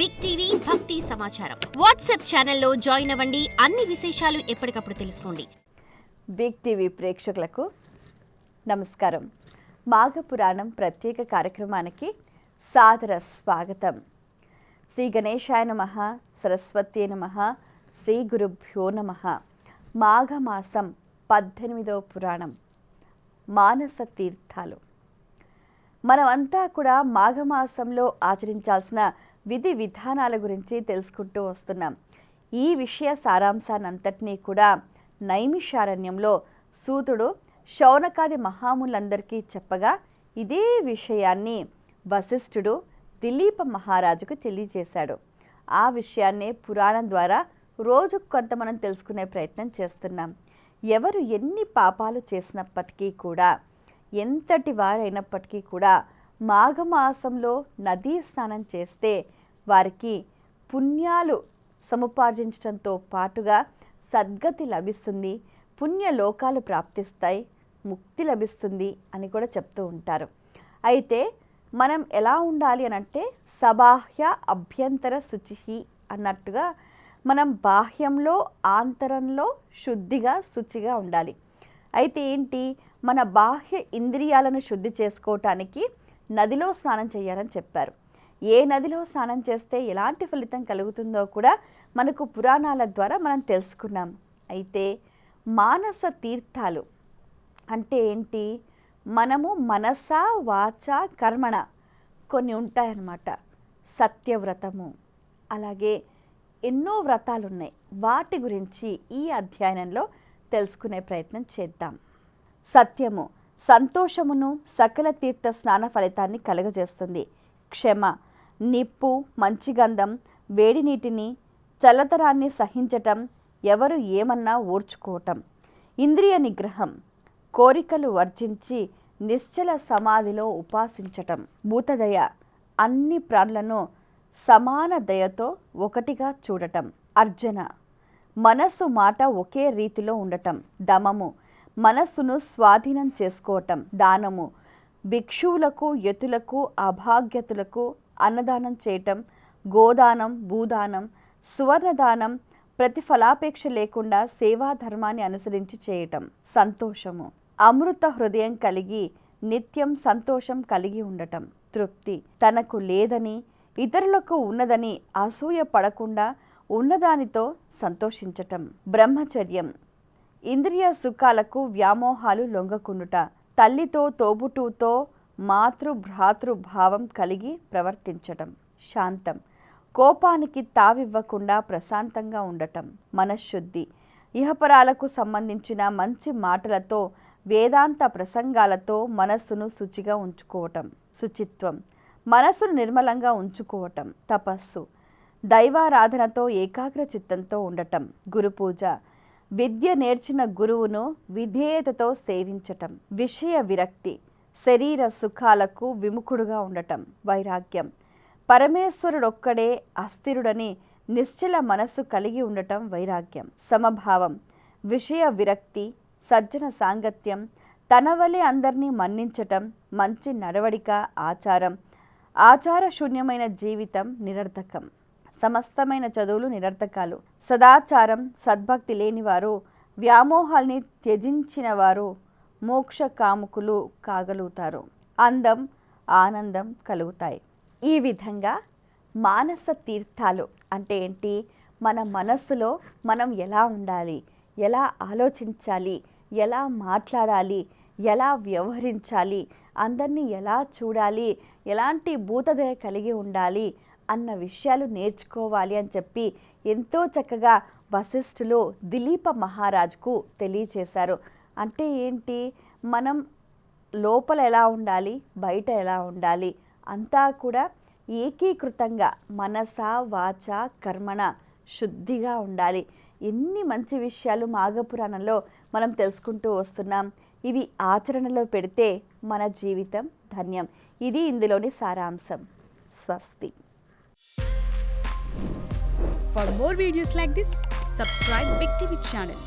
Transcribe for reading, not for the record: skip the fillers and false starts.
Big TV భక్తి సమాచారం WhatsApp ఛానల్లో జాయిన్ అవ్వండి. అన్ని విశేషాలు ఎప్పటికప్పుడు తెలుసుకోండి. బిగ్ టీవీ ప్రేక్షకులకు నమస్కారం. మాఘ పురాణం ప్రత్యేక కార్యక్రమానికి సాదర స్వాగతం. శ్రీ గణేశాయ నమః, సరస్వత్యై నమః, శ్రీ గురుభ్యో నమః. మాఘమాసం 18వ పురాణం మానస తీర్థాలు. మనమంతా కూడా మాఘమాసంలో ఆచరించాల్సిన విధి విధానాల గురించి తెలుసుకుంటూ వస్తున్నాం. ఈ విషయ సారాంశాన్నంతటినీ కూడా నైమిషారణ్యంలో సూతుడు శౌనకాది మహాములందరికీ చెప్పగా ఇదే విషయాన్ని వశిష్ఠుడు దిలీప మహారాజుకు తెలియజేశాడు. ఆ విషయాన్నే పురాణం ద్వారా రోజు కొంత మనం తెలుసుకునే ప్రయత్నం చేస్తున్నాం. ఎవరు ఎన్ని పాపాలు చేసినప్పటికీ కూడా, ఎంతటి వారైనప్పటికీ కూడా మాఘమాసంలో నదీ స్నానం చేస్తే వారికి పుణ్యాలు సముపార్జించడంతో పాటుగా సద్గతి లభిస్తుంది, పుణ్యలోకాలు ప్రాప్తిస్తాయి, ముక్తి లభిస్తుంది అని కూడా చెప్తూ ఉంటారు. అయితే మనం ఎలా ఉండాలి అనంటే సబాహ్య అభ్యంతర శుచి అన్నట్టుగా మనం బాహ్యంలో ఆంతరంలో శుద్ధిగా శుచిగా ఉండాలి. అయితే ఏంటి, మన బాహ్య ఇంద్రియాలను శుద్ధి చేసుకోవటానికి నదిలో స్నానం చేయాలని చెప్పారు. ఏ నదిలో స్నానం చేస్తే ఎలాంటి ఫలితం కలుగుతుందో కూడా మనకు పురాణాల ద్వారా మనం తెలుసుకున్నాం. అయితే మానస తీర్థాలు అంటే ఏంటి, మనము మనస వాచ కర్మణ కొన్ని ఉంటాయన్నమాట. సత్యవ్రతము, అలాగే ఎన్నో వ్రతాలు ఉన్నాయి. వాటి గురించి ఈ అధ్యయనంలో తెలుసుకునే ప్రయత్నం చేద్దాం. సత్యము సంతోషమును సకల తీర్థ స్నాన ఫలితాన్ని కలుగజేస్తుంది. క్షమ నిప్పు, మంచి గంధం, వేడి నీటిని, చల్లతరాన్ని సహించటం, ఎవరు ఏమన్నా ఓర్చుకోవటం. ఇంద్రియ నిగ్రహం కోరికలు వర్జించి నిశ్చల సమాధిలో ఉపాసించటం. భూతదయ అన్ని ప్రాణులను సమాన దయతో ఒకటిగా చూడటం. అర్జన మనస్సు మాట ఒకే రీతిలో ఉండటం. దమము మనస్సును స్వాధీనం చేసుకోవటం. దానము భిక్షువులకు, యతులకు, అభాగ్యతులకు అన్నదానం చేయటం. గోదానం, భూదానం, సువర్ణదానం ప్రతిఫలాపేక్ష లేకుండా సేవా ధర్మాన్ని అనుసరించి చేయటం. సంతోషము అమృత హృదయం కలిగి నిత్యం సంతోషం కలిగి ఉండటం. తృప్తి తనకు లేదని ఇతరులకు ఉన్నదని అసూయ పడకుండా ఉన్నదానితో సంతోషించటం. బ్రహ్మచర్యం ఇంద్రియ సుఖాలకు వ్యామోహాలు లొంగకుండుట. తల్లితో తోబుటూతో మాతృభ్రాతృభావం కలిగి ప్రవర్తించటం. శాంతం కోపానికి తావివ్వకుండా ప్రశాంతంగా ఉండటం. మనశ్శుద్ధి ఇహపరాలకు సంబంధించిన మంచి మాటలతో వేదాంత ప్రసంగాలతో మనస్సును శుచిగా ఉంచుకోవటం. శుచిత్వం మనస్సును నిర్మలంగా ఉంచుకోవటం. తపస్సు దైవారాధనతో ఏకాగ్ర చిత్తంతో ఉండటం. గురుపూజ విద్య నేర్చిన గురువును విధేయతతో సేవించటం. విషయ విరక్తి శరీర సుఖాలకు విముఖుడుగా ఉండటం. వైరాగ్యం పరమేశ్వరుడొక్కడే అస్థిరుడని నిశ్చల మనస్సు కలిగి ఉండటం వైరాగ్యం. సమభావం విషయ విరక్తి, సజ్జన సాంగత్యం, తన వలె అందరినీ మన్నించటం, మంచి నడవడిక, ఆచారం. ఆచార శూన్యమైన జీవితం నిరర్థకం. సమస్తమైన చదువులు నిరర్థకాలు. సదాచారం సద్భక్తి లేనివారు, వ్యామోహాల్ని త్యజించిన వారు మోక్ష కాముకులు కాగలుగుతారు. అందం ఆనందం కలుగుతాయి. ఈ విధంగా మానస తీర్థాలు అంటే ఏంటి, మన మనస్సులో మనం ఎలా ఉండాలి, ఎలా ఆలోచించాలి, ఎలా మాట్లాడాలి, ఎలా వ్యవహరించాలి, అందరినీ ఎలా చూడాలి, ఎలాంటి భూతదయ కలిగి ఉండాలి అన్న విషయాలు నేర్చుకోవాలి అని చెప్పి ఎంతో చక్కగా వశిష్ఠులు దిలీప మహారాజుకు తెలియచేశారు. అంటే ఏంటి, మనం లోపల ఎలా ఉండాలి, బయట ఎలా ఉండాలి, అంతా కూడా ఏకీకృతంగా మనస వాచ కర్మణ శుద్ధిగా ఉండాలి. ఎన్ని మంచి విషయాలు మాఘపురాణంలో మనం తెలుసుకుంటూ వస్తున్నాం. ఇవి ఆచరణలో పెడితే మన జీవితం ధన్యం. ఇది ఇందులోని సారాంశం. స్వస్తి. For more videos like this, subscribe Big TV channel.